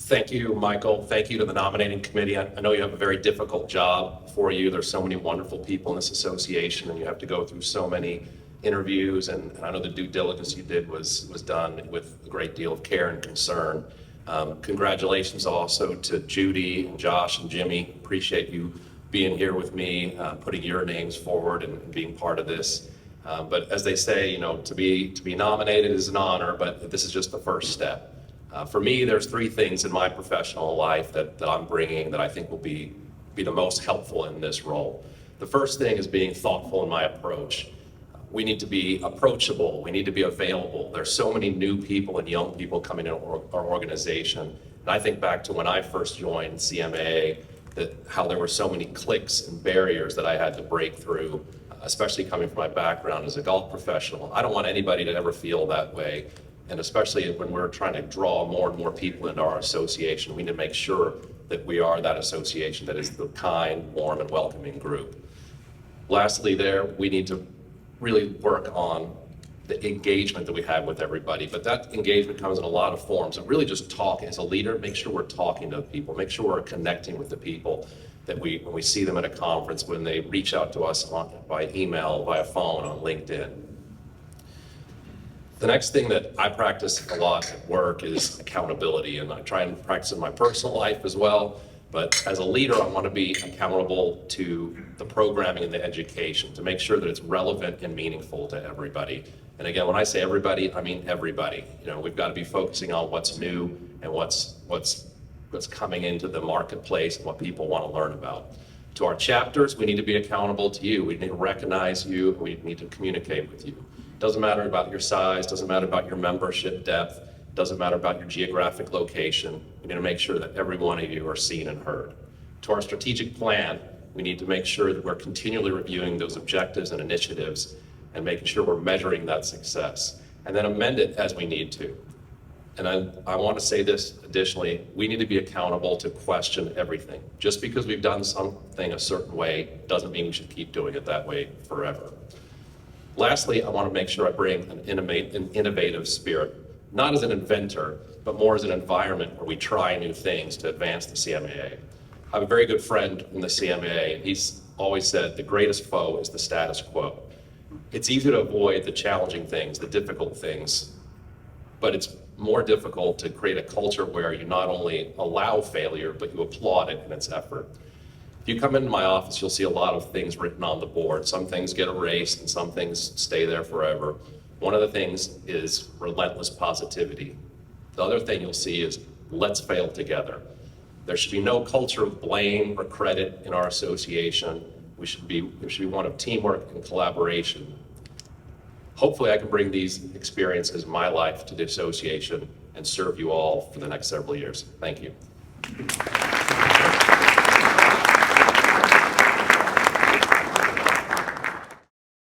Thank you, Michael. Thank you to the nominating committee. I know you have a very difficult job for you. There's so many wonderful people in this association, and you have to go through so many interviews, and I know the due diligence you did was done with a great deal of care and concern. Congratulations also to Judy and Josh and Jimmy. Appreciate you being here with me, putting your names forward and being part of this. But as they say, to be nominated is an honor, but this is just the first step. For me, there's three things in my professional life that I'm bringing that I think will be the most helpful in this role. The first thing is being thoughtful in my approach. We need to be approachable. We need to be available. There's so many new people and young people coming in our organization. And I think back to when I first joined CMA, how there were so many cliques and barriers that I had to break through, especially coming from my background as a golf professional. I don't want anybody to ever feel that way. And especially when we're trying to draw more and more people into our association, we need to make sure that we are that association that is the kind, warm, and welcoming group. Lastly, we need to really work on the engagement that we have with everybody, but that engagement comes in a lot of forms. And really just talk as a leader, make sure we're talking to people, make sure we're connecting with the people that when we see them at a conference, when they reach out to us by email, via phone, on LinkedIn. The next thing that I practice a lot at work is accountability, and I try and practice in my personal life as well. But as a leader, I want to be accountable to the programming and the education to make sure that it's relevant and meaningful to everybody. And again, when I say everybody, I mean everybody. We've got to be focusing on what's new and what's coming into the marketplace and what people want to learn about. To our chapters, we need to be accountable to you. We need to recognize you, and we need to communicate with you. Doesn't matter about your size, doesn't matter about your membership depth, doesn't matter about your geographic location. We need to make sure that every one of you are seen and heard. To our strategic plan, we need to make sure that we're continually reviewing those objectives and initiatives and making sure we're measuring that success, and then amend it as we need to. And I want to say this additionally, we need to be accountable to question everything. Just because we've done something a certain way doesn't mean we should keep doing it that way forever. Lastly, I want to make sure I bring an innovative spirit, not as an inventor, but more as an environment where we try new things to advance the CMAA. I have a very good friend in the CMAA, and he's always said the greatest foe is the status quo. It's easy to avoid the challenging things, the difficult things, but it's more difficult to create a culture where you not only allow failure, but you applaud it in its effort. If you come into my office, you'll see a lot of things written on the board. Some things get erased and some things stay there forever. One of the things is relentless positivity. The other thing you'll see is let's fail together. There should be no culture of blame or credit in our association. There should be one of teamwork and collaboration. Hopefully I can bring these experiences in my life to the association and serve you all for the next several years. Thank you.